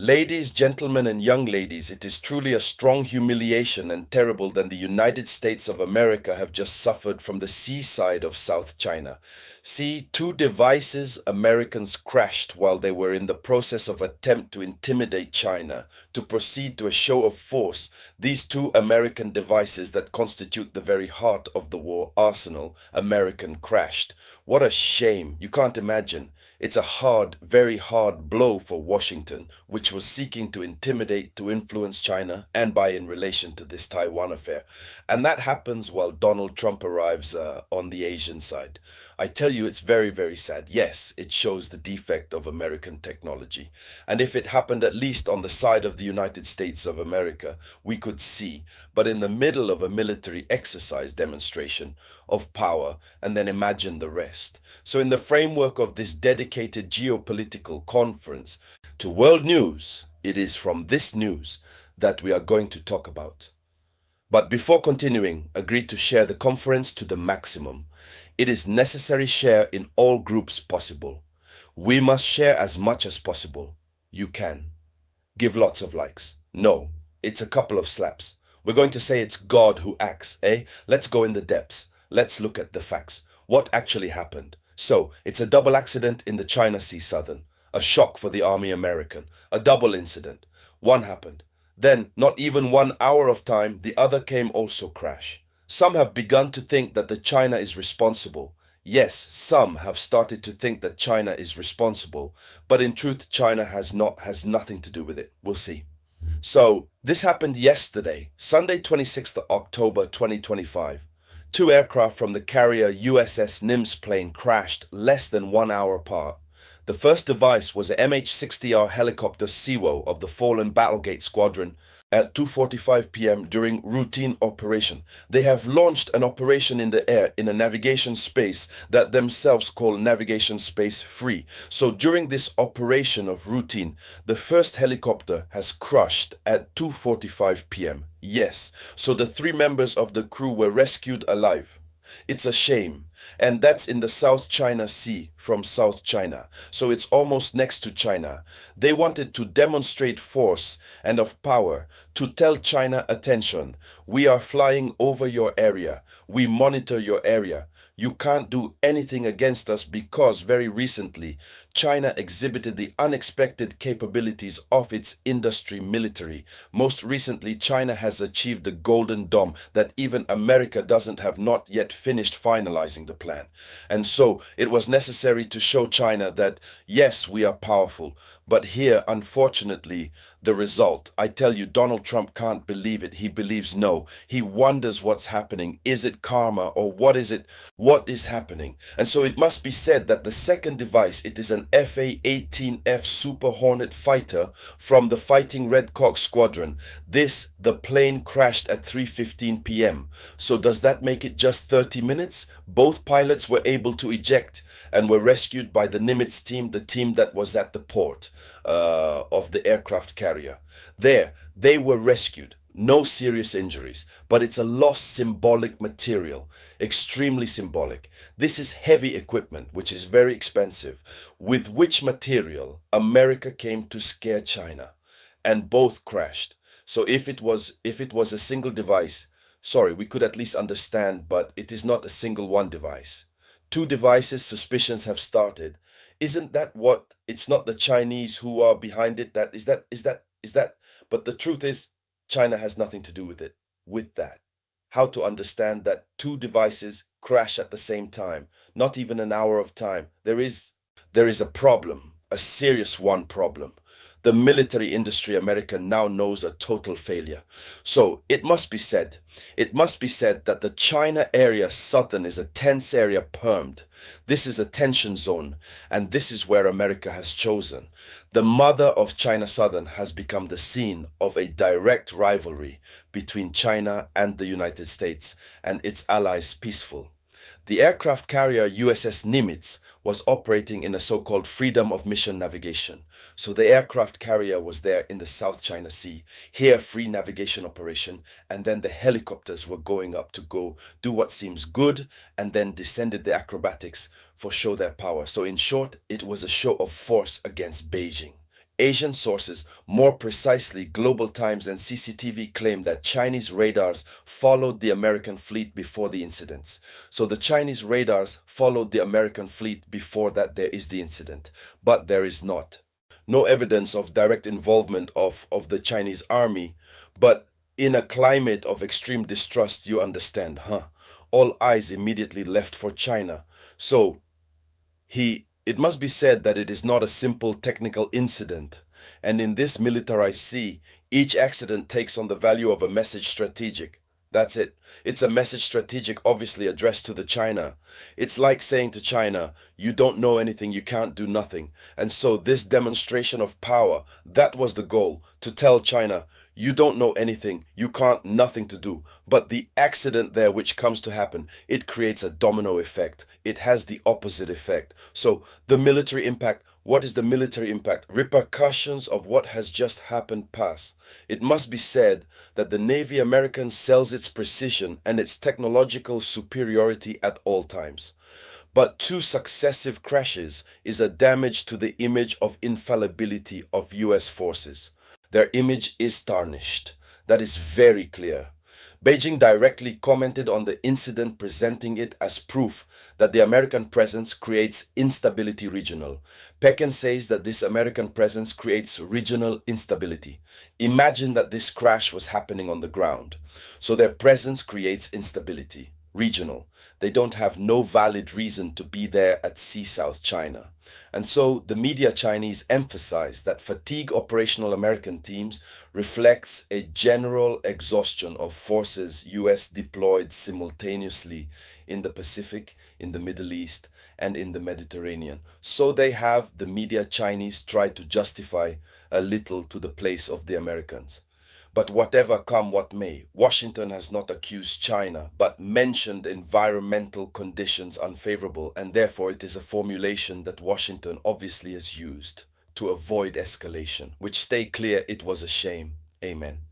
Ladies, gentlemen, and young ladies, it is truly a strong humiliation and terrible that the United States of America have just suffered from the seaside of South China. See, two devices Americans crashed while they were in the process of attempt to intimidate China, to proceed to a show of force. These two American devices that constitute the very heart of the war arsenal, American crashed. What a shame. You can't imagine. It's a hard, very hard blow for Washington, which was seeking to intimidate, to influence China, and by in relation to this Taiwan affair. And that happens while Donald Trump arrives on the Asian side. I tell you, it's very, very sad. Yes, it shows the defect of American technology. And if it happened at least on the side of the United States of America, we could see. But in the middle of a military exercise demonstration of power, and then imagine the rest. So in the framework of this dedicated geopolitical conference to world news, it is from this news that we are going to talk about. But before continuing, agree to share the conference to the maximum. It is necessary share in all groups possible. We must share as much as possible. You can. Give lots of likes. No, it's a couple of slaps. We're going to say it's God who acts, eh? Let's go in the depths. Let's look at the facts. What actually happened? So, it's a double accident in the China Sea Southern. A shock for the Army American. A double incident. One happened. Then, not even 1 hour of time, the other came also crash. Some have begun to think that the China is responsible. Yes, some have started to think that China is responsible, but in truth, China has nothing to do with it. We'll see. So, this happened yesterday, Sunday 26th of October 2025. Two aircraft from the carrier USS Nimitz plane crashed less than 1 hour apart. The first device was a MH-60R helicopter Seawo of the fallen Battlegate Squadron at 2:45 p.m. during routine operation. They have launched an operation in the air in a navigation space that themselves call navigation space free. So during this operation of routine, the first helicopter has crashed at 2:45 p.m. Yes, so the three members of the crew were rescued alive. It's a shame. And that's in the South China Sea from South China. So it's almost next to China. They wanted to demonstrate force and of power to tell China, attention, we are flying over your area. We monitor your area. You can't do anything against us because very recently, China exhibited the unexpected capabilities of its industry military. Most recently, China has achieved the Golden Dome that even America doesn't have not yet finished finalizing the plan. And so it was necessary to show China that, yes, we are powerful. But here, unfortunately, the result, I tell you, Donald Trump can't believe it. He believes no. He wonders what's happening. Is it karma or what is it? What is happening? And so it must be said that the second device, it is an FA-18F Super Hornet fighter from the Fighting Red Cock Squadron. The plane crashed at 3:15 p.m. So does that make it just 30 minutes? Both pilots were able to eject and were rescued by the Nimitz team, the team that was at the port of the aircraft carrier. There, they were rescued. No serious injuries, but it's a lost symbolic material, extremely symbolic. This is heavy equipment, which is very expensive, with which material America came to scare China, and both crashed. So if it was a single device, sorry, we could at least understand, but it is not a single one device. Two devices, suspicions have started. Isn't that what? It's not the Chinese who are behind it. Is that? But the truth is, China has nothing to do with it. With that, how to understand that two devices crash at the same time, not even an hour of time. There is a problem, a serious one problem. The military industry America now knows a total failure. So it must be said that the China area southern is a tense area permed. This is a tension zone, and this is where America has chosen. The mother of China southern has become the scene of a direct rivalry between China and the United States and its allies peaceful. The aircraft carrier USS Nimitz was operating in a so-called freedom of mission navigation. So the aircraft carrier was there in the South China Sea, here free navigation operation, and then the helicopters were going up to go do what seems good, and then descended the acrobatics for show their power. So in short, it was a show of force against Beijing. Asian sources, more precisely Global Times and CCTV, claim that Chinese radars followed the American fleet before the incidents. So the Chinese radars followed the American fleet before that there is the incident. But there is not. No evidence of direct involvement of the Chinese army, but in a climate of extreme distrust, you understand, huh? All eyes immediately left for China. So it must be said that it is not a simple technical incident. And in this militarized sea, each accident takes on the value of a message strategic. That's it. It's a message strategic, obviously addressed to the China. It's like saying to China, you don't know anything, you can't do nothing. And so this demonstration of power, that was the goal, to tell China, you don't know anything, you can't, nothing to do. But the accident there which comes to happen, it creates a domino effect. It has the opposite effect. So the military impact, what is the military impact? Repercussions of what has just happened pass. It must be said that the Navy American sells its precision and its technological superiority at all times. But two successive crashes is a damage to the image of infallibility of US forces. Their image is tarnished. That is very clear. Beijing directly commented on the incident, presenting it as proof that the American presence creates instability regional. Peking says that this American presence creates regional instability. Imagine that this crash was happening on the ground. So their presence creates instability, regional. They don't have no valid reason to be there at Sea South China. And so the media Chinese emphasize that fatigue operational American teams reflects a general exhaustion of forces US deployed simultaneously in the Pacific, in the Middle East, and in the Mediterranean. So they have the media Chinese try to justify a little to the place of the Americans. But whatever come what may, Washington has not accused China, but mentioned environmental conditions unfavorable, and therefore it is a formulation that Washington obviously has used to avoid escalation, which stay clear it was a shame. Amen.